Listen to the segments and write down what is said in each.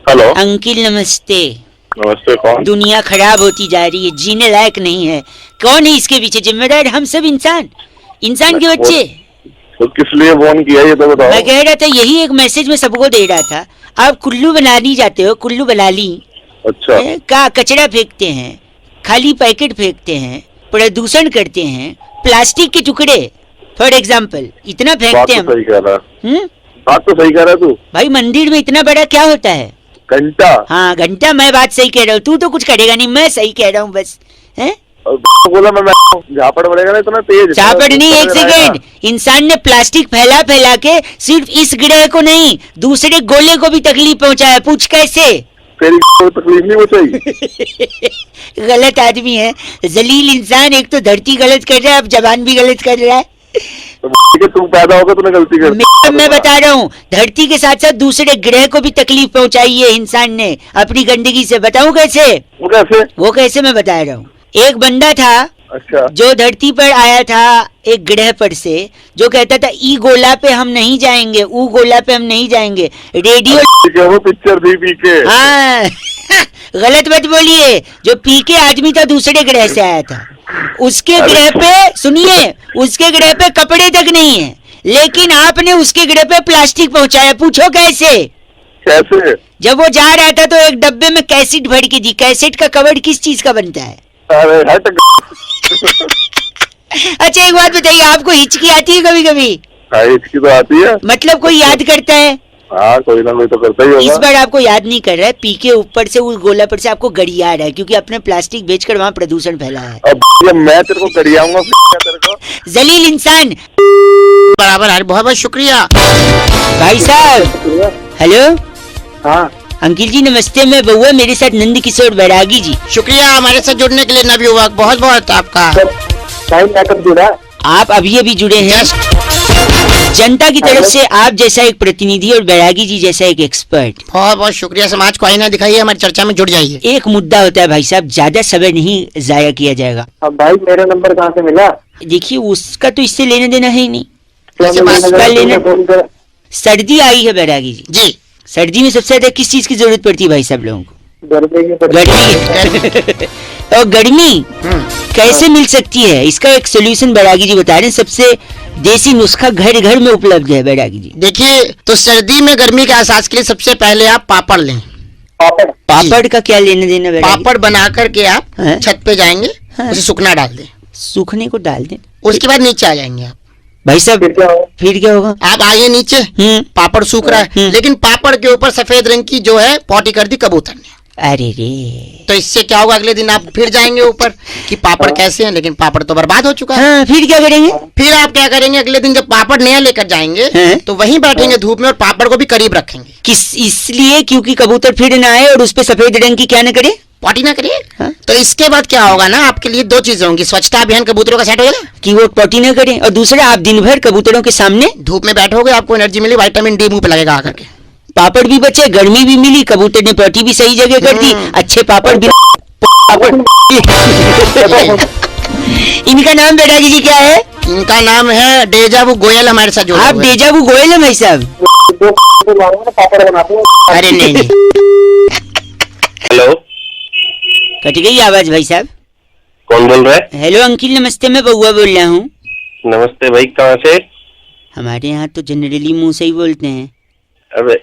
Hello uncle नमस्ते। नमस्ते। कौन? दुनिया खराब होती जा रही है, जीने लायक नहीं है। कौन है इसके पीछे जिम्मेदार? हम सब इंसान के बच्चे। तो किस लिए फोन किया ये तो बताओ। मैं कह रहा था, यही एक मैसेज में सबको दे रहा था। आप कुल्लू बनानी जाते हो, कुल्लू बनाली अच्छा का कचरा फेंकते हैं, खाली पैकेट फेंकते हैं, प्रदूषण करते हैं, प्लास्टिक के टुकड़े फॉर एग्जाम्पल इतना बात फेंकते तो हैं। सही कह रहा है। बात तो सही कह रहा है तू। भाई मंदिर में इतना बड़ा क्या होता है? घंटा। हाँ घंटा। मैं बात सही कह रहा हूँ, तू तो कुछ करेगा नहीं, मैं सही कह रहा हूँ बस। है और बोला मैं झापड़ पड़ेगा ना इतना तेज। चापड़ नहीं, एक सेकेंड। इंसान ने प्लास्टिक फैला फैला के सिर्फ इस ग्रह को नहीं दूसरे गोले को भी तकलीफ पहुंचाया। पूछ कैसे? तेरी तकलीफ नहीं पहुंचाई। गलत आदमी है, जलील इंसान। एक तो धरती गलत कर रहा है, अब जबान भी गलत कर रहा है। तो तू पैदा होगा तूने गलती कर दी। मैं बता रहा हूँ, धरती के साथ साथ दूसरे ग्रह को भी तकलीफ पहुंचाई है इंसान ने अपनी गंदगी से। बताऊं कैसे? वो कैसे मैं बता रहा हूँ। एक बंदा था अच्छा जो धरती पर आया था एक ग्रह पर से, जो कहता था ई गोला पे हम नहीं जाएंगे, ऊ गोला पे हम नहीं जाएंगे। रेडियो वो पिक्चर थी पीके। हाँ गलत मत बोलिए। जो पीके आदमी था दूसरे ग्रह से आया था। उसके ग्रह पे, सुनिए, उसके ग्रह पे कपड़े तक नहीं है, लेकिन आपने उसके ग्रह पे प्लास्टिक पहुंचाया। पूछो कैसे? कैसे? जब वो जा रहा था तो एक डब्बे में कैसेट भर के दी। कैसेट का कवर किस चीज का बनता है? अरे हट। अच्छा एक बात बताइए, आपको हिचकी आती है कभी कभी? हाँ हिचकी तो आती है। मतलब कोई याद करता है? हाँ कोई ना कोई तो करता ही होगा। इस बार आपको याद नहीं कर रहा है, पीके ऊपर से उस गोला पर से आपको गड़िया रहा है, क्योंकि आपने प्लास्टिक बेचकर वहाँ प्रदूषण फैला है। अब मैं तेरे को गड़ियाऊंगा तेरे को। जलील इंसान। बराबर है। बहुत बहुत शुक्रिया भाई साहब। हेलो हाँ अंकिल जी नमस्ते। मैं बउआ, मेरे साथ नंद किशोर बैरागी जी। शुक्रिया हमारे साथ जुड़ने के लिए नवयुवक, बहुत बहुत आपका। आप अभी अभी जुड़े हैं जनता की तरफ से। आप जैसा एक प्रतिनिधि और बैरागी जी जैसा एक एक्सपर्ट। बहुत बहुत शुक्रिया। समाज को आईना दिखाइए, हमारी चर्चा में जुड़ जाइए। एक मुद्दा होता है भाई साहब, ज्यादा समय नहीं जाया किया जाएगा। अब भाई मेरा नंबर कहाँ से मिला? देखिए उसका तो इससे लेना देना है ही नहीं। इसका लेना, सर्दी आई है बैरागी जी। जी सर्दी में सबसे ज्यादा किस चीज की जरूरत पड़ती है भाई साहब लोगों को? गर्मी। और गर्मी कैसे मिल सकती है, इसका एक सोल्यूशन बैरागी जी बता रहे हैं। सबसे देसी नुस्खा घर घर में उपलब्ध है बैरागी जी। देखिए, तो सर्दी में गर्मी के एहसास के लिए सबसे पहले आप पापड़ लें। पापड़ का क्या लेना देना बैरागी? पापड़ बना करके आप छत पे जाएंगे, उसे सूखना डाल दें। सूखने को डाल दें, उसके बाद नीचे आ जाएंगे आप। भाई साहब फिर क्या होगा? आप आइए नीचे, पापड़ सूख रहा है, लेकिन पापड़ के ऊपर सफेद रंग की जो है पॉटी कर दी कबूतर ने। अरे रे, तो इससे क्या होगा, अगले दिन आप फिर जाएंगे ऊपर कि पापड़ कैसे हैं, लेकिन पापड़ तो बर्बाद हो चुका है। हाँ, फिर क्या करेंगे? फिर आप क्या करेंगे, अगले दिन जब पापड़ नया लेकर जाएंगे तो वहीं बैठेंगे धूप में और पापड़ को भी करीब रखेंगे। किस इसलिए? क्योंकि कबूतर फिर ना आए और उस पे सफेद रंग की क्या न करे, पॉटी ना करिए। तो इसके बाद क्या होगा ना, आपके लिए दो चीजें होंगी। स्वच्छता अभियान कबूतरों का सेट हो जाएगा कि वो पॉटी ना करे, और दूसरा आप दिन भर कबूतरों के सामने धूप में बैठोगे, आपको एनर्जी मिली, विटामिन डी मुंह पे लगेगा आकर के। पापड़ भी बचे, गर्मी भी मिली, कबूतर ने पॉटी भी सही जगह कर दी। अच्छे पापड़ भी। इनका नाम बैरागी जी क्या है? इनका नाम है डेजावू गोयल। हमारे साथ जुड़े आप हुए हैं। डेजावू गोयल है भाई साहब? अरे नहीं हेलो कट गई आवाज भाई साहब। कौन बोल रहा है? हेलो अंकिल नमस्ते, मैं बउआ बोल रहा हूँ। नमस्ते भाई, कहाँ से? हमारे यहाँ तो जनरली मुंह से ही बोलते हैं। अबे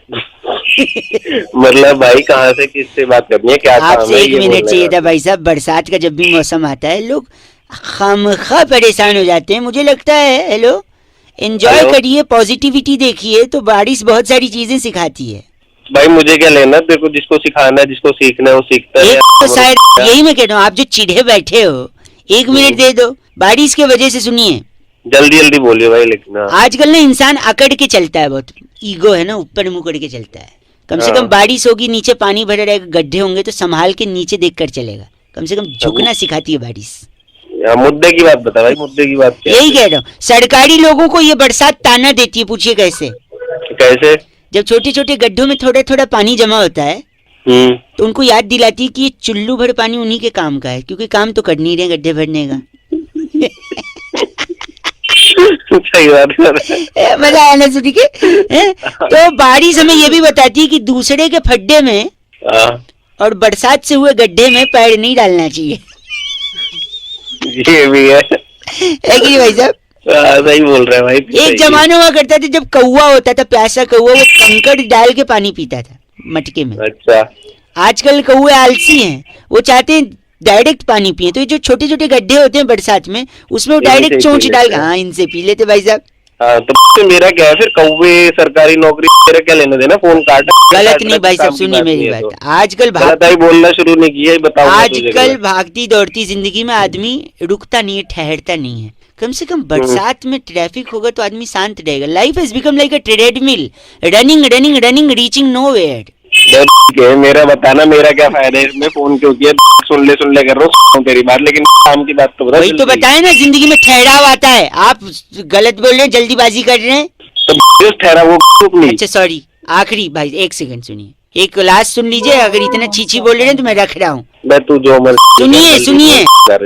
मतलब भाई कहाँ से, किससे बात करनी है, क्या काम आपसे है? एक मिनट चाहिए था भाई साहब। बरसात का जब भी मौसम आता है लोग खामखा परेशान हो जाते हैं, मुझे लगता है। हेलो, एंजॉय करिए, पॉजिटिविटी देखिए, तो बारिश बहुत सारी चीजें सिखाती है। भाई मुझे क्या लेना, तेरे को जिसको सिखाना है, जिसको सीखना है वो सीखता है। तो शायद यही मैं कह रहा हूँ, आप जो चिढ़े बैठे हो, एक मिनट दे दो। बारिश की वजह से सुनिए, जल्दी जल्दी बोलिए भाई। लेकिन आजकल ना इंसान अकड़ के चलता है, बहुत ईगो है ना, ऊपर मुंह करके चलता है। कम से कम बारिश होगी, नीचे पानी भरे रहेगा, गड्ढे होंगे तो संभाल के नीचे देखकर चलेगा। कम से कम झुकना सिखाती है बारिश। मुद्दे की बात बता भाई, मुद्दे की बात क्या? यही कह रहा हूँ, सरकारी लोगों को ये बरसात ताना देती है। पूछिए कैसे? कैसे? जब छोटे छोटे गड्ढों में थोड़ा थोड़ा पानी जमा होता है तो उनको याद दिलाती है कि ये चुल्लू भर पानी उन्हीं के काम का है, क्योंकि काम तो कर नहीं रहे गड्ढे भरने का। सही बात है। मजा आया ना सुन के? तो बारिश हमें ये भी बताती है कि दूसरे के फड्डे में हाँ, और बरसात से हुए गड्ढे में पैर नहीं डालना चाहिए, ये भी है। है कि नहीं भाई साहब? सही बोल रहे हैं भाई। एक जमाना हुआ करता था जब कौवा होता था, प्यासा कौवा, वो कंकड़ डाल के पानी पीता था मटके में। अच्छा, आजकल कौवे आलसी हैं, वो चाहते हैं डायरेक्ट पानी पिए, तो ये जो छोटे छोटे गड्ढे होते हैं बरसात में, उसमें वो इनसे डायरेक्ट पी चोंच लेते डाल, हैं। हाँ इनसे पी लेते भाई साहब। हाँ तो मेरा क्या है फिर, कौवे सरकारी नौकरी मेरा क्या लेना देना, फोन काट। गलत नहीं भाई साहब, सुनिए मेरी बात। आजकल गलत ही बोलना शुरू नहीं किया, बताओ। आजकल भागती दौड़ती जिंदगी में आदमी रुकता नहीं है, ठहरता नहीं है। कम से कम बरसात में ट्रैफिक होगा तो आदमी शांत रहेगा। Life has become like a treadmill, running running running, reaching nowhere. मेरा बताना, मेरा क्या फायदा है इसमें, फोन क्यों किया? सुन ले कर रहा हूँ तेरी बात, लेकिन काम की बात तो बता। वही तो बताया ना, जिंदगी में ठहराव आता है। आप गलत बोल रहे हैं, जल्दीबाजी कर रहे हैं। तो ठहरा वो नहीं। अच्छा सॉरी, आखिरी भाई एक सेकंड सुनिए, एक लास्ट सुन लीजिए। अगर इतना चीची बोल रहे हैं तो मैं रख रहा हूँ। मैं तू जो सुनिए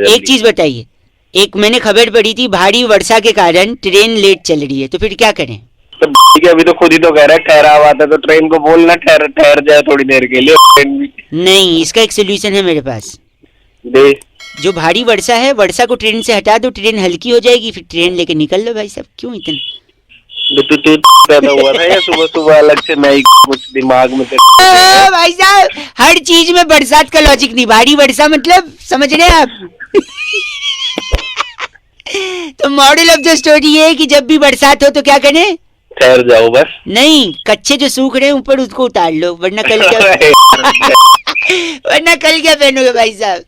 एक चीज बताइए। एक मैंने खबर पढ़ी थी, भारी वर्षा के कारण ट्रेन लेट चल रही है, तो फिर क्या करें? तो अभी तो खुद ही तो कह रहा है ठहरा हुआ था, तो ट्रेन को बोलना ठहर जाए थोड़ी देर के लिए। ट्रेन भी नहीं, इसका एक सोल्यूशन है मेरे पास। दे। जो भारी वर्षा है, वर्षा को ट्रेन से हटा दो, ट्रेन हल्की हो जाएगी, फिर ट्रेन लेके निकल लो भाई साहब। क्यों इतना तू पैदा हुआ था या सुबह सुबह अलग से नई कुछ दिमाग में भाई साहब, हर चीज में बरसात का लॉजिक नहीं। भारी वर्षा मतलब समझ रहे हैं आप? तो मॉडल ऑफ द स्टोरी ये है कि जब भी बरसात हो तो क्या करें? ठहर जाओ बस। नहीं, कच्चे जो सूख रहे हैं ऊपर उसको उतार लो, वरना कल क्या पहनोगे भाई साहब?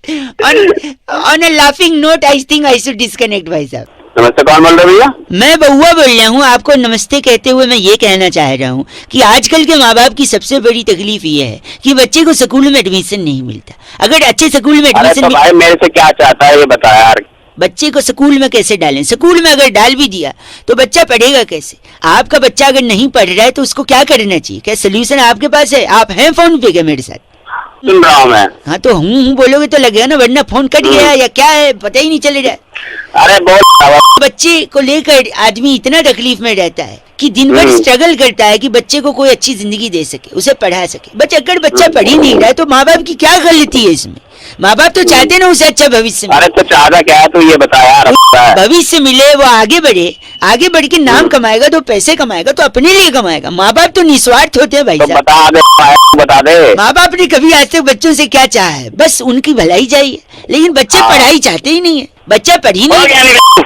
On a laughing note I think I should disconnect भाई साहब। नमस्ते, कौन बोल रहे भैया? मैं बउआ बोल रहा हूँ। आपको नमस्ते कहते हुए मैं ये कहना चाह रहा हूँ कि आजकल के माँ बाप की सबसे बड़ी तकलीफ ये है कि बच्चे को स्कूल में एडमिशन नहीं मिलता। अगर अच्छे स्कूल में अरे तो भाई मेरे से क्या चाहता है ये बता यार। बच्चे को स्कूल में कैसे डालें? स्कूल में अगर डाल भी दिया तो बच्चा पढ़ेगा कैसे? आपका बच्चा अगर नहीं पढ़ रहा है तो उसको क्या करना चाहिए? क्या सोल्यूशन आपके पास है? आप हैं फोन पे क्या मेरे साथ? सुन रहा हूँ मैं। हाँ तो हूँ बोलोगे तो लगेगा ना, वरना फोन कट गया या क्या है पता ही नहीं चल रहा है। अरे बोल। बच्चे को लेकर आदमी इतना तकलीफ में रहता है कि दिन भर स्ट्रगल करता है कि बच्चे को कोई अच्छी जिंदगी दे सके, उसे पढ़ा सके। बट अगर बच्चा पढ़ ही नहीं रहा है तो माँ बाप की क्या गलती है इसमें? माँ बाप तो चाहते ना उसे अच्छा भविष्य मिले। अरे तो चाहता क्या है तू ये बता यार। भविष्य मिले, वो आगे बढ़े, आगे बढ़ के नाम कमाएगा, तो पैसे कमाएगा, तो अपने लिए कमाएगा। माँ बाप तो निस्वार्थ होते हैं भाई तो साहब। बता दे। माँ बाप ने कभी आज तक बच्चों से क्या चाहा है? बस उनकी भलाई चाहिए। लेकिन बच्चे पढ़ाई चाहते ही नहीं है, बच्चा पढ़ ही नहीं।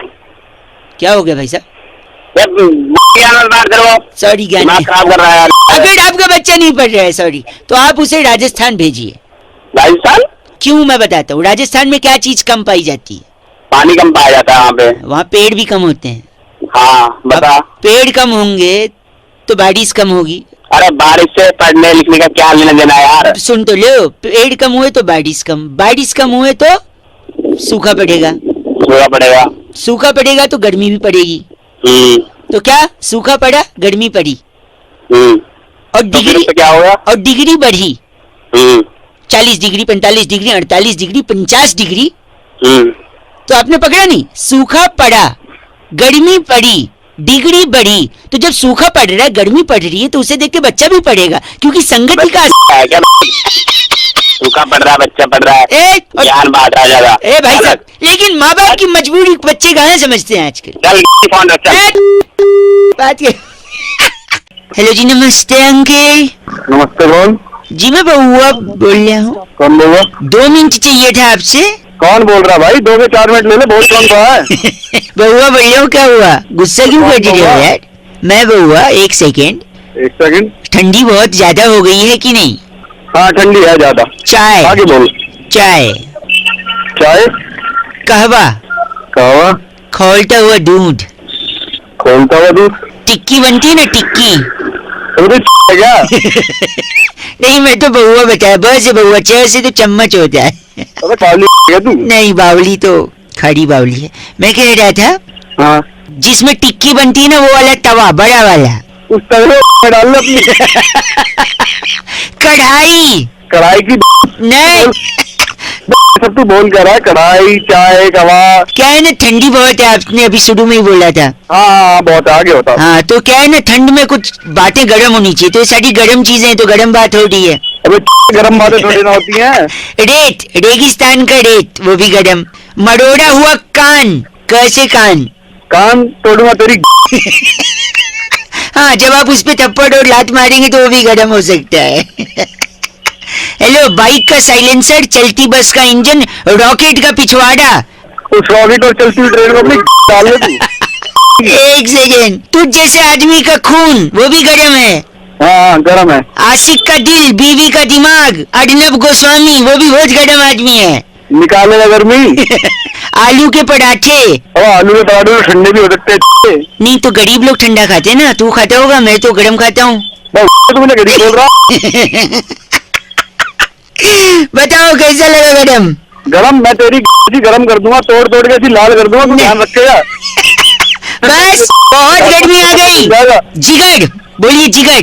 क्या हो गया भाई साहब? सॉरी ज्ञान, खराब कर रहा है। अगर आपका बच्चा नहीं पढ़ रहा है सॉरी, तो आप उसे राजस्थान भेजिए। राजस्थान क्यों, मैं बताता हूँ। राजस्थान में क्या चीज कम पाई जाती है? पानी कम पाया जाता है वहाँ पे। वहाँ पेड़ भी कम होते हैं। हाँ बता। पेड़ कम होंगे तो बारिश कम होगी। अरे बारिश से पढ़ने लिखने का क्या लेना देना यार? सुन तो लो, पेड़ कम हुए तो बारिश कम, बारिश कम हुए तो सूखा पड़ेगा, सूखा पड़ेगा तो गर्मी भी पड़ेगी। तो क्या, सूखा पड़ा गर्मी पड़ी और डिग्री तो क्या होगा? और डिग्री बढ़ी 40 डिग्री 45 डिग्री 48 डिग्री 50 डिग्री। तो आपने पकड़ा नहीं? सूखा पड़ा, गर्मी पड़ी, डिग्री बढ़ी। तो जब सूखा पड़ रहा है, गर्मी पड़ रही है, तो उसे देख के बच्चा भी पढ़ेगा, क्योंकि संगति का सूखा पड़ रहा है, बच्चा पढ़ रहा है, ज्ञान बांट रहा जाएगा। ए भाई साहब, लेकिन माँ बाप की मजबूरी बच्चे कहाँ समझते हैं आजकल? फोन रख। बात के हेलो जी, नमस्ते अंकल। नमस्ते, कौन? जी मैं बउआ बोल रहा हूँ। कौन बोल रहा? 2 मिनट चाहिए था आपसे। कौन बोल रहा भाई? 2 से 4 मिनट ले ले, बोल कौन कहा है? बउआ बोल रहा हूँ, क्या हुआ? गुस्सा क्यों कर रहे हो यार? मैं बउआ, एक सेकेंड, ठंडी बहुत ज्यादा हो गई है कि नहीं? हाँ ठंडी है ज्यादा। चाय आगे बोल। चाय कहवा खोलता हुआ दूध, खोलता हुआ दूध, टिक्की बनती है ना, टिक्की। क्या? नहीं मैं तो बउआ बताया, बस बउआ, चाय से तो चम्मच होता है। अबे बावली है तू। नहीं बावली तो खड़ी बावली है। मैं कह रहा था, हाँ जिसमें टिक्की बनती है ना, वो वाला तवा बड़ा वाला, उस तवे में डाल लो अपनी। कढ़ाई कढ़ाई की नहीं सब तू बोल कर रहा है, कढ़ाई चाय कवा। क्या है ना, ठंडी बहुत है, आपने अभी शुरू में ही बोला था। हाँ बहुत आगे होता। हाँ तो क्या है ना, ठंड में कुछ बातें गर्म होनी चाहिए, तो ये सारी गर्म चीजें हैं, तो गर्म बात हो रही है। अबे गर्म बातें थोड़ी ना होती हैं। रेत, रेगिस्तान का रेत, वो भी गर्म। मरोड़ा हुआ कान, कैसे कान? कान तोड़ूंगा तेरी। हाँ, जब आप उस पे थप्पड़ और लात मारेंगे तो वो भी गर्म हो सकता है। हेलो, बाइक का साइलेंसर, चलती बस का इंजन, रॉकेट का पिछवाड़ा। उस रॉकेट और चलती हुई ट्रेन को अपनी डाल ले तू। एक सेकेंड, तुझ जैसे आदमी का खून, वो भी गर्म है। हाँ गर्म है। आशिक का दिल, बीवी का दिमाग, अर्नब गोस्वामी, वो भी बहुत गर्म आदमी है। निकालेगा गर्मी। आलू के पराठे। आलू के पराठे ठंडे भी हो सकते हैं। नहीं तो गरीब लोग ठंडा खाते हैं ना, तू खाता होगा, मैं तो गर्म खाता हूँ। तो मुझे गरीब बोल रहा। बताओ कैसा लगा गरम? गरम मैं तेरी गरम कर दूंगा, तोड़ तोड़ के ऐसी लाल कर दूंगा, ध्यान रखेगा। बस बहुत गर्मी आ गई। जिगर बोलिए, जिगर।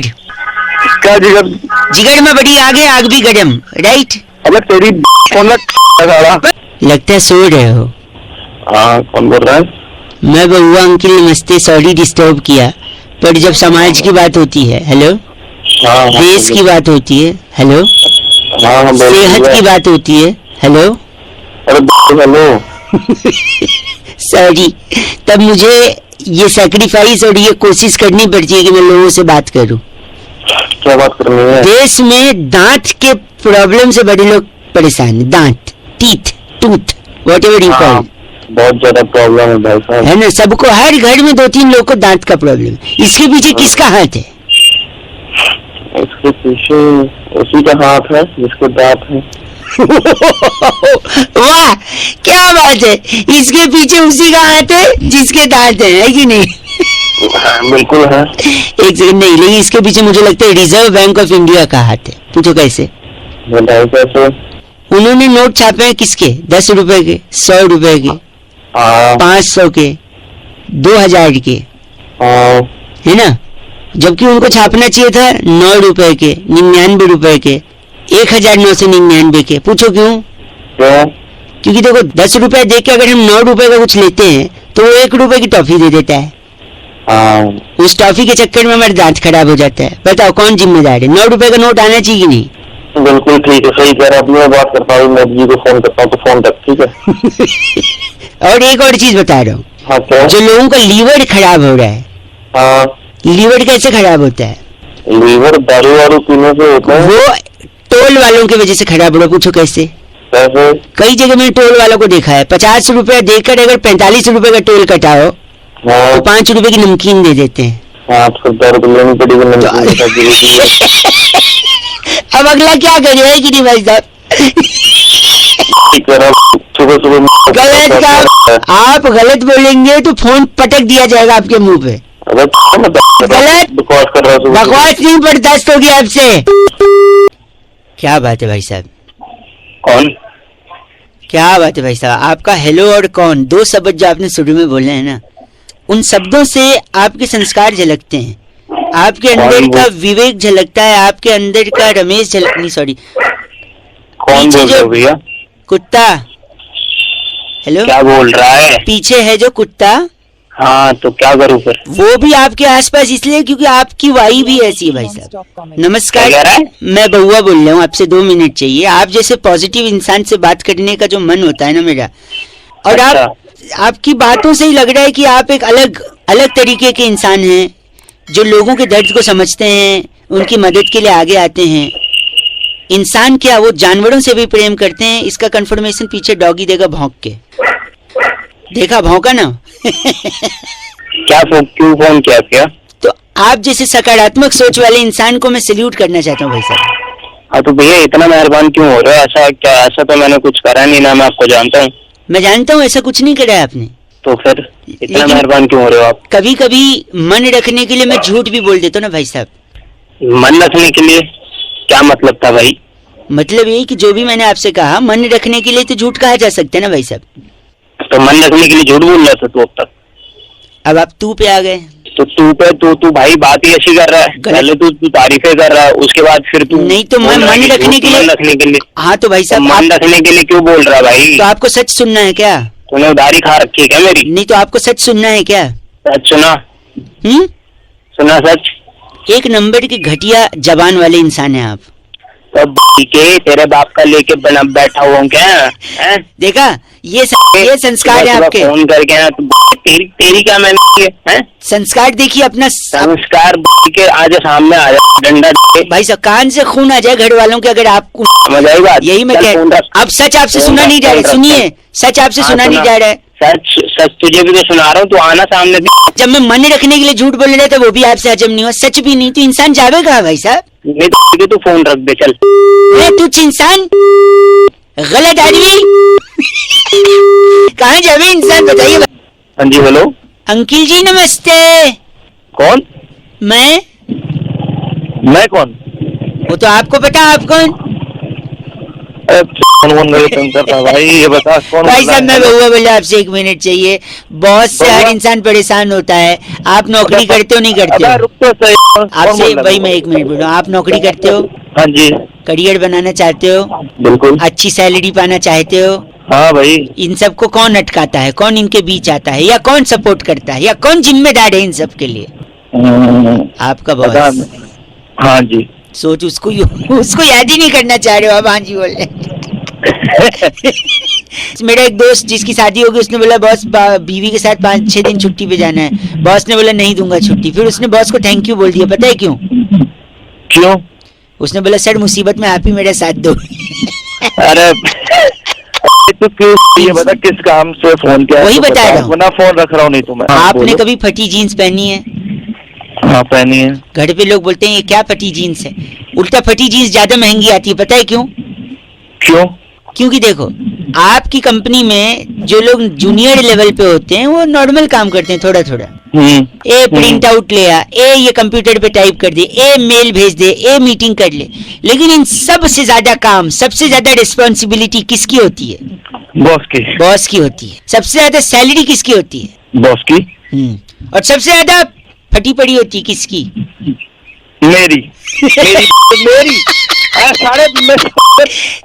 क्या जिगर? जिगर में बड़ी आग है, आग भी गरम, राइट? अबे तेरी कौन लगता है सो रहे हो। हाँ कौन बोल रहा है? मैं बउआ अंकिल, नमस्ते, सॉरी डिस्टर्ब किया, पर जब समाज की बात होती है, हेलो, देश की बात होती है, हेलो, सेहत की बात होती है, हेलो, हेलो। सॉरी, तब मुझे ये सैक्रिफाइस और ये कोशिश करनी पड़ती है कि मैं लोगों से बात करूं। क्या बात करनी है? देश में दांत के प्रॉब्लम से बड़े लोग परेशान हैं, दांत, teeth, tooth, whatever you call. बहुत ज्यादा प्रॉब्लम है भाई साहब, है ना, सबको, हर घर में 2-3 लोग को दांत का प्रॉब्लम है। इसके पीछे किसका हाथ है? इसके पीछे उसी का हाथ है जिसके दांत है। वाह क्या बात है, इसके पीछे उसी का हाथ है जिसके दांत है कि नहीं? बिल्कुल है। एक सेकंड, नहीं, लेकिन इसके पीछे मुझे लगता है रिजर्व बैंक ऑफ इंडिया का हाथ है। पूछो कैसे? बताओ कैसे? उन्होंने नोट छापे हैं किसके? 10 रुपए के, 100 रुपए के, 500 के, 2000 के, है ना? जबकि उनको छापना चाहिए था 9 रुपए के, 99 रुपए के, 1999 के। पूछो क्यों? क्योंकि देखो, 10 रुपए दे के अगर हम 9 रुपए का कुछ लेते हैं तो वो 1 रुपए की टॉफी दे देता है। उस टॉफी के चक्कर में हमारा दांत खराब हो जाता है। बताओ कौन जिम्मेदार है? 9 रुपए का नोट आना चाहिए कि नहीं? बिल्कुल ठीक है, सही कह रहा हूँ। मैं बात करता हूँ, मोदी जी को फोन करता हूँ, तो फोन तक ठीक है। और एक और चीज बता रहा हूँ। हाँ क्या? जो लोगों का लीवर खराब हो रहा है। हाँ, लीवर कैसे खराब होता है? लीवर दारू वारू पीने से होता है। वो टोल वालों की वजह से खराब हो रहा है। पूछो कैसे? कैसे? कई जगह मैंने टोल वालों को देखा है, 50 रुपया देकर अगर 45 रुपए का टोल कटाओ तो 5 रुपए की नमकीन दे देते हैं। हाँ, तो दर्द लेनी पड़ेगी। अब अगला क्या करेगा कि नहीं भाई साहब? सुबह सुबह गलत काम, आप गलत बोलेंगे तो फोन पटक दिया जाएगा आपके मुंह पे। गलत बकवास कर रहा हूँ। बकवास नहीं बर्दाश्त होगी आपसे। क्या बात है भाई साहब? कौन? क्या बात है भाई साहब? आपका हेलो और कौन, 2 शब्द जो आपने शुरू में बोले हैं ना, उन शब्दों से आपके संस्कार झलकते हैं, आपके अंदर का विवेक झलकता है, आपके अंदर का रमेश नहीं सॉरी, कौन बोल रहे हो भैया? कुत्ता। हेलो, क्या बोल रहा है? पीछे है जो कुत्ता, हाँ तो क्या करूँ फिर? वो भी आपके आसपास इसलिए क्योंकि आपकी वाई भी ऐसी है भाई साहब। नमस्कार, क्या कह रहा है? मैं बउआ बोल रहा हूँ, आपसे 2 मिनट चाहिए। आप जैसे पॉजिटिव इंसान से बात करने का जो मन होता है ना मेरा, और अच्छा। आपकी बातों से ही लग रहा है कि आप एक अलग तरीके के इंसान हैं, जो लोगों के दर्द को समझते हैं, उनकी मदद के लिए आगे आते हैं। इंसान क्या, वो जानवरों से भी प्रेम करते हैं। इसका कंफर्मेशन पीछे डॉगी देगा भौंक के। देखा भौंका ना? क्यों फोन किया? क्या तो आप जैसे सकारात्मक सोच वाले इंसान को मैं सैल्यूट करना चाहता हूँ भाई साहब। हाँ तो भैया इतना मेहरबान क्यों हो रहे हो? ऐसा क्या? ऐसा तो मैंने कुछ करा नहीं ना, मैं आपको जानता हूँ। मैं जानता हूँ ऐसा कुछ नहीं करा है आपने, तो फिर इतना मेहरबान क्यों हो रहे हो आप? कभी कभी मन रखने के लिए मैं झूठ भी बोल देता हूँ ना भाई साहब। मन रखने के लिए क्या मतलब था भाई? मतलब ये कि जो भी मैंने आपसे कहा, मन रखने के लिए तो झूठ कहा जा सकता है ना भाई साहब। तो मन रखने के लिए झूठ बोल रहा था तू अब तक? अब आप तू पे आ गए। तो तू भाई बात ही ऐसी कर रहा है। पहले तू तारीफें कर रहा है, उसके बाद फिर तू नहीं तो मैं मन रखने के लिए हाँ तो भाई साहब मन रखने के लिए क्यों बोल रहा है भाई? तो आपको सच सुनना है क्या? तूने उधारी खा रखी है क्या मेरी? नहीं तो आपको सच सुनना है क्या? सच सुना। सुना सच। एक नंबर की घटिया जबान वाले इंसान है आप। तब के तेरे बाप का लेके बना बैठा हुआ हूँ क्या है? देखा ये संस्कार है आपके। फोन करके ना तेरी क्या मैंने है? संस्कार देखिए अपना। संस्कार के आज सामने आ जाए डंडा भाई साहब कान से खून आ जाए घर वालों के अगर आपको समझ आई बात। यही मैं कह अब सच आपसे सुना नहीं जा रहा। सुनिए सच आपसे सुना नहीं जा रहा है। सच तुझे भी तो सुना रहा हूँ, तू आना सामने। जब मैं मन रखने के लिए झूठ बोल रहा था वो भी आपसे हजम नहीं हुआ, सच भी नहीं, तो इंसान जावे कहाँ भाई साहब? नहीं तो तू फोन रख दे चल। तू इंसान गलत आदमी कहाँ जावे इंसान बताइए। हाँ जी हेलो अंकिल जी नमस्ते। कौन? मैं कौन? वो तो आपको पता आप कौन? भाई ये बता कौन? भाई साहब मैं बउआ बोला आपसे 1 मिनट चाहिए। बॉस से हर इंसान परेशान होता है। आप नौकरी करते हो नहीं करते हो? रुक तो सही। आपसे भाई मैं 1 मिनट बोल रहा हूँ। आप नौकरी करते हो? हाँ जी। करियर बनाना चाहते हो? बिल्कुल। अच्छी सैलरी पाना चाहते हो? हाँ भाई। इन सबको कौन अटकाता है? कौन इनके बीच आता है? या कौन सपोर्ट करता है? या कौन जिम्मेदार है इन सब के लिए? आपका बॉस। हाँ जी। सोच उसको याद ही नहीं करना चाह रहे हो आप। हाँ जी बोल रहे मेरा एक दोस्त जिसकी शादी होगी उसने बोला बॉस बीवी के साथ 5-6 दिन छुट्टी पे जाना है। बॉस ने बोला नहीं दूंगा छुट्टी। फिर उसने बॉस को थैंक यू बोल दिया। पता है क्यों? उसने बोला सर मुसीबत में आप ही मेरा साथ दो। अरे तो क्यों ये बता किस काम से फोन किया? वही बता रहा हूँ। फोन रख रहा हूँ नहीं तो मैं। आपने कभी फटी जीन्स पहनी है? हाँ पहनी है। घर पे लोग बोलते हैं ये क्या फटी जीन्स है। उल्टा फटी जीन्स ज्यादा महंगी आती है। पता है क्यों? क्योंकि देखो आपकी कंपनी में जो लोग जूनियर लेवल पे होते हैं वो नॉर्मल काम करते हैं थोड़ा थोड़ा। ए प्रिंट आउट ले आ, ए ये कंप्यूटर पे टाइप कर दे, ए मेल भेज दे, ए मीटिंग कर ले। लेकिन इन सबसे ज्यादा काम, सबसे ज्यादा रिस्पॉन्सिबिलिटी किसकी होती है? बॉस की होती है। सबसे ज्यादा सैलरी किसकी होती है? बॉस की। और सबसे ज्यादा फटी पड़ी होती है किसकी? मेरी। सारे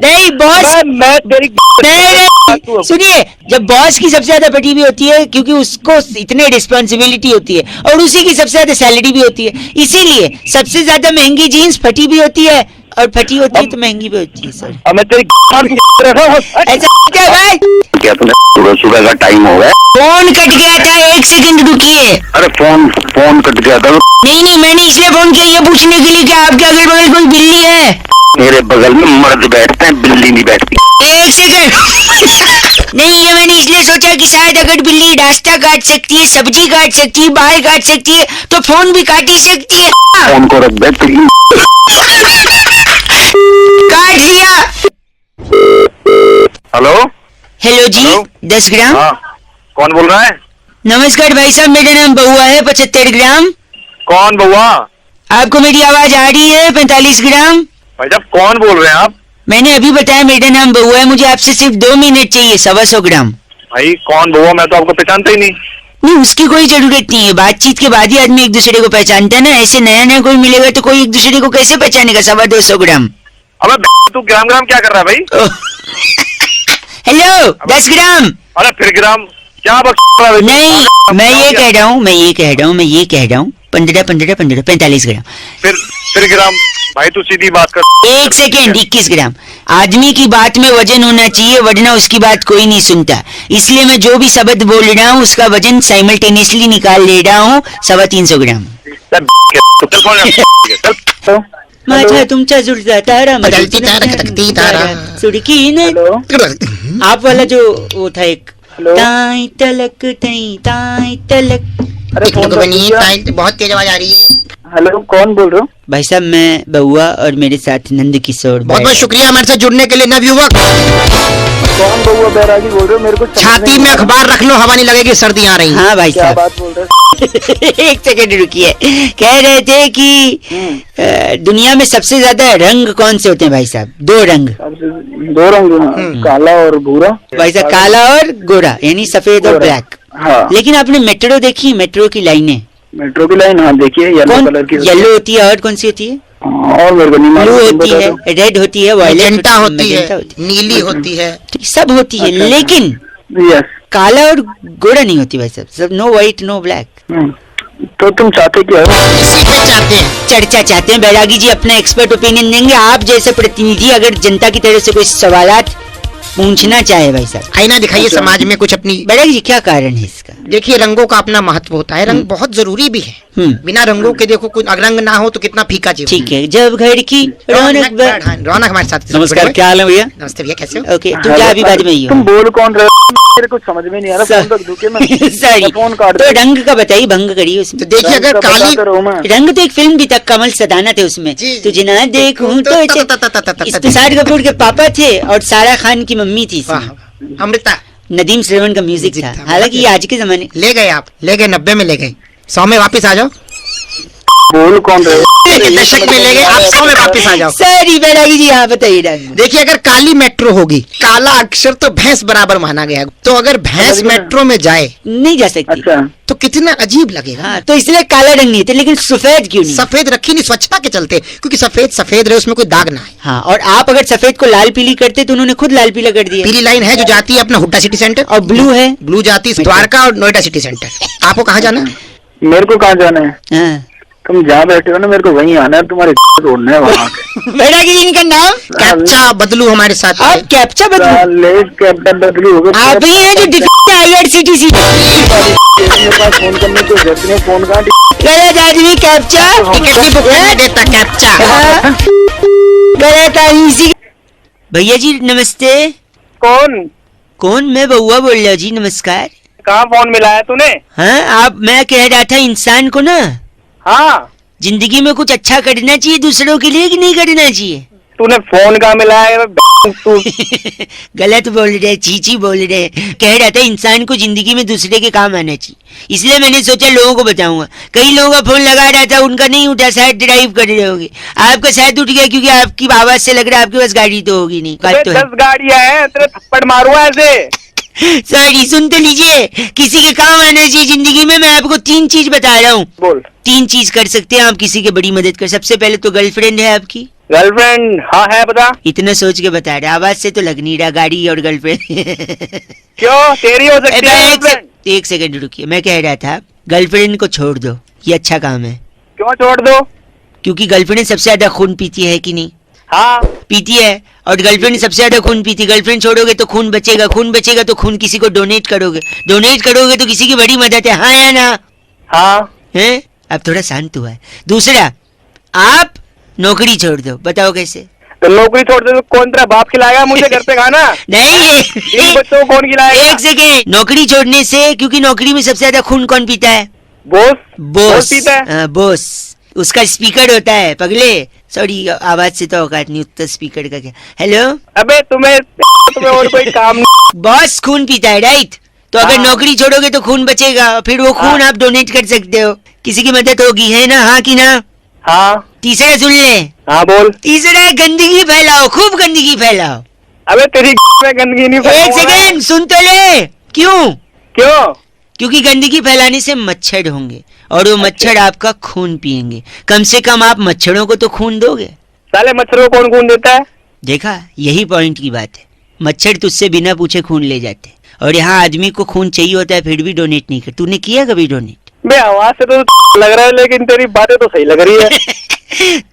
नहीं बॉस मैं तेरी नहीं सुनिए, जब बॉस की सबसे ज्यादा फटी भी होती है क्योंकि उसको इतने रिस्पॉन्सिबिलिटी होती है और उसी की सबसे ज्यादा सैलरी भी होती है, इसीलिए सबसे ज्यादा महंगी जीन्स फटी भी होती है और फटी होती है तो महंगी भी होती है। सर मैं तेरी ऐसा क्या भाई? क्या तुम्हें सुबह का टाइम हो गया? फोन कट गया था, 1 सेकंड रुकिए। अरे फोन कट गया था। नहीं मैंने इसलिए फोन किया ये पूछने के लिए कि आपके अगल बगल कोई बिल्ली है? मेरे बगल में मर्द बैठते हैं, बिल्ली नहीं बैठती। 1 सेकंड नहीं ये मैंने इसलिए सोचा कि शायद अगर बिल्ली रास्ता काट सकती है, सब्जी काट सकती है, बाल काट सकती है तो फोन भी काट ही सकती है। फोन को रख दे काट दिया। हेलो जी। 10 ग्राम। कौन बोल रहा है? नमस्कार भाई साहब, मेरा नाम बउआ है। 75 ग्राम। कौन बउआ? आपको मेरी आवाज आ रही है? 45 ग्राम। भाई साहब कौन बोल रहे हैं आप? मैंने अभी बताया मेरा नाम बउआ है, मुझे आपसे सिर्फ 2 मिनट चाहिए। 125 ग्राम। भाई कौन बउआ? मैं तो आपको पहचानता ही नहीं। नहीं उसकी कोई जरूरत नहीं है, बातचीत के बाद ही आदमी एक दूसरे को पहचानता है ना। ऐसे नया कोई मिलेगा तो कोई एक दूसरे को कैसे पहचानेगा? 225 ग्राम। अबे तू ग्राम क्या कर रहा है भाई? हेलो 10 ग्राम। अरे फिर ग्राम क्या नहीं मैं ये कह रहा हूँ 15 45 ग्राम। फिर ग्राम भाई तू सीधी बात कर। 1 सेकेंड 21 ग्राम। आदमी की बात में वजन होना चाहिए वरना उसकी बात कोई नहीं सुनता। इसलिए मैं जो भी शब्द बोल रहा हूँ उसका वजन साइमल्टेनियसली निकाल ले रहा हूँ। 325 ग्राम। माझा तुमचा जुळता तारा बदलती तारा खटकती तारा सुड़की ने आप वाला जो वो था एक ताई तलक ताई तलक। अरे बहुत तेज आवाज आ रही है। हेलो कौन बोल रहे हो? भाई साहब मैं बउआ और मेरे साथ नंद किशोर। बहुत बहुत शुक्रिया हमारे साथ जुड़ने के लिए नवयुवक। कौन बउआ बैरागी बोल रहे हो? मेरे को छाती में अखबार रख लो, हवा नहीं लगेगी, सर्दी आ रही। हाँ भाई क्या साहब बात बोल रहे हो? 1 सेकेंड रुकिए। कह रहे थे कि दुनिया में सबसे ज्यादा रंग कौन से होते हैं भाई साहब? 2 रंग। 2 रंग, काला और भूरा। भाई साहब काला और गोरा यानी सफेद और ब्लैक। हाँ। लेकिन आपने मेट्रो देखी? मेट्रो की लाइनें मेट्रो की लाइन, हाँ देखिए येलो कौन कलर की होती येलो होती है और कौन सी होती है? है। और मेरे को नहीं ब्लू मालूम, तुम होती बता है, दो। रेड होती है, वायलेट मैजेंटा होती है, मैजेंटा नीली होती है। है, सब होती है, अच्छा। लेकिन यस। काला और गोरा नहीं होती भाई साहब, सब नो व्हाइट नो ब्लैक। तो तुम चाहते क्या हो? इसी पे चाहते हैं। चर्चा चाहते हैं, बैरागी जी अपना एक्सपर्ट ओपिनियन देंगे। आप जैसे प्रतिनिधि अगर जनता की तरफ से कोई सवालात पूछना चाहे भाई साहब, आईना दिखाइए अच्छा। समाज में कुछ अपनी। बैरागी जी क्या कारण है इसका? देखिए रंगों का अपना महत्व होता है, रंग बहुत जरूरी भी है। बिना रंगों के देखो कुछ रंग ना हो तो कितना फीका जीवन। ठीक है, जब घर की रौनक रौनक हमारे साथ। नमस्कार, क्या हाल है भैया? नमस्ते भैया, कैसे हो? ओके, तू जा अभी बाद में ही तुम हो। बोल कौन रहे हो? मेरे कुछ समझ में नहीं आ रहा, फोन रख दूं क्या मैं? सॉरी, फोन काट तो दे। रंग का बताइए, भंग करिए उसमें। तो देखिए अगर काली रंग तो एक फिल्म भी था, कमल सदाना थे उसमें, जी। तुझे ना देखूं तो इस्तिसार कपूर के पापा थे और सारा खान की मम्मी थी इसमें। वाह, अमृता नदीम श्रवण का म्यूजिक था, हालांकि ये आज के जमाने। ले गए आप, ले गए 90 में ले गए, 100 में वापस आ जाओ। बोल कौन रहे हो? दशक में ले गए आप, 100 में वापस आ जाओ। सॉरी बैरागी जी, हाँ बताइए रंग। देखिए अगर काली मेट्रो होगी, काला अक्षर तो भैंस बराबर माना गया है, तो अगर भैंस समझ गया। मेट्रो में जाए नहीं जा सकती। अच्छा, तो कितना अजीब लगेगा। हाँ, तो इसलिए काला रंग नहीं थे, लेकिन सफेद क्यों नहीं? सफेद रखी नहीं स्वच्छता के चलते, क्योंकि सफेद सफेद रहे, उसमें कोई दाग ना आए। हाँ, और आप अगर सफेद को लाल पीली करते तो उन्होंने खुद लाल पीला कर दिया। पीली लाइन है जो जाती है अपना हुड्डा सिटी सेंटर, और ब्लू है, ब्लू जाती है द्वारका और नोएडा सिटी सेंटर। आपको कहाँ जाना है? मेरे को कहाँ जाना है? हाँ। तुम जहाँ बैठे हो ना, मेरे को वहीं आना है, तुम्हारे तोड़ना है वहाँ के। बैरागी जी इनका नाम? कैप्चा बदलू हमारे साथ आप है। कैप्चा बदलू? साले कैप्टन बदलू हो गए। आप ही हैं जो डिफेंस IRCTC मेरे पास फोन करने की जरूरत नहीं, फोन कहाँ? गलत आदमी कैप्चा टिकट की बुक नहीं देता कैप्चा। हाँ, गलत आदमी इसी। भैया जी नमस्ते। कौन? कौन? मैं बउआ बोल रहा हूँ जी, नमस्कार। कहाँ फोन मिलाया तूने? हाँ, आप, मैं कह रहा था इंसान को ना हाँ, जिंदगी में कुछ अच्छा करना चाहिए दूसरों के लिए कि नहीं करना चाहिए? तूने फोन कहाँ मिलाया? तू गलत बोल रहे, चीची बोल रहे। कह रहा था इंसान को जिंदगी में दूसरे के काम आना चाहिए, इसलिए मैंने सोचा लोगों को बताऊंगा। कई लोगों का फोन लगा रहा था, उनका नहीं उठा, शायद ड्राइव कर रहे होंगे। आपका शायद उठ गया, क्योंकि आपकी आवाज से लग रहा है आपके पास गाड़ी तो होगी नहीं। बात तो है। 10 गाड़ियां हैं, तेरे थप्पड़ मारूंगा ऐसे। सॉरी, सुन तो लीजिए, किसी के काम आना चाहिए जिंदगी में। मैं आपको 3 चीज बता रहा हूँ। बोल। 3 चीज कर सकते हैं आप किसी की बड़ी मदद कर। सबसे पहले तो गर्लफ्रेंड है आपकी? गर्लफ्रेंड? हाँ है, बता। इतना सोच के बता रहे, आवाज से तो लग नहीं रहा। गाड़ी और गर्लफ्रेंड क्यों? तेरी हो सकती है गर्लफ्रेंड। एक सेकंड रुकिए, मैं कह रहा था गर्लफ्रेंड को छोड़ दो, ये अच्छा काम है। क्यों छोड़ दो? क्योंकि गर्लफ्रेंड सबसे ज्यादा खून पीती है कि नहीं? हाँ, पीती है, और गर्लफ्रेंड सबसे ज्यादा खून पीती। गर्लफ्रेंड छोड़ोगे तो खून बचेगा, खून बचेगा तो खून किसी को डोनेट करोगे, डोनेट करोगे तो किसी की बड़ी मदद है। हाँ या ना? हाँ। हैं? अब थोड़ा शांत हुआ है। दूसरा, आप नौकरी छोड़ दो, बताओ कैसे? तो नौकरी छोड़ दे तो कौन तेरा बाप खिलाएगा मुझे घर पे खाना? नहीं, इन बच्चों को कौन खिलाएगा? एक सेकेंड। नौकरी छोड़ने से, क्योंकि नौकरी में सबसे ज्यादा खून कौन पीता है? बॉस। बॉस पीता है। हाँ, बॉस। उसका स्पीकर होता है पगले। सॉरी, आवाज से तो औकात नहीं उतना, स्पीकर का क्या। हेलो, अबे तुम्हें और कोई काम नहीं। बॉस खून पीता है, राइट? तो अगर हाँ। नौकरी छोड़ोगे तो खून बचेगा, फिर वो खून आप डोनेट कर सकते हो, किसी की मदद होगी, है ना? हाँ कि ना? हाँ। तीसरा सुन ले। हाँ बोल। तीसरा है गंदगी फैलाओ, खूब गंदगी फैलाओ। अबे तेरी में गंदगी नहीं एक फैलाऊंगा मैं। सेकेंड, सुन तो ले। क्यों? क्यों? क्योंकि गंदगी फैलाने से मच्छर होंगे, और वो मच्छर आपका खून पिएंगे। कम से कम आप मच्छरों को तो खून दोगे। साले मच्छरों को कौन खून देता है? देखा, यही पॉइंट की बात है। मच्छर तुझसे बिना पूछे खून ले जाते हैं, और यहाँ आदमी को खून चाहिए होता है, फिर भी डोनेट नहीं कर। तूने किया कभी डोनेट? बे आवाज से तो लग रहा है, लेकिन तेरी बातें तो सही लग रही है।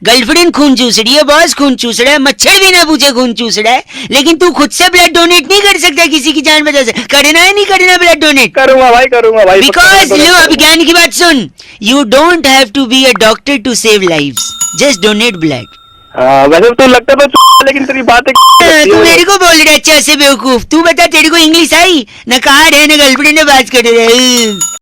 गर्लफ्रेंड खून चूस रही है, बॉस खून चूस रहा है, मच्छर बिना पूछे खून चूस रहा है, लेकिन तू खुद से ब्लड डोनेट नहीं कर सकता किसी की जान बचा से। करना है नहीं करना ब्लड डोनेट? करूंगा भाई, करूंगा भाई। बिकॉज लो, विज्ञान की बात सुन, you don't have to be a doctor to save lives, just donate blood. हाँ, वैसे तो लगता तो लेकिन तेरी बातें तू मेरे को बोल रहा है अच्छा से बेवकूफ। तू बता, तेरे को इंग्लिश आई? न कार्ड है न गर्लफ्रेंड ने बात कर रहे।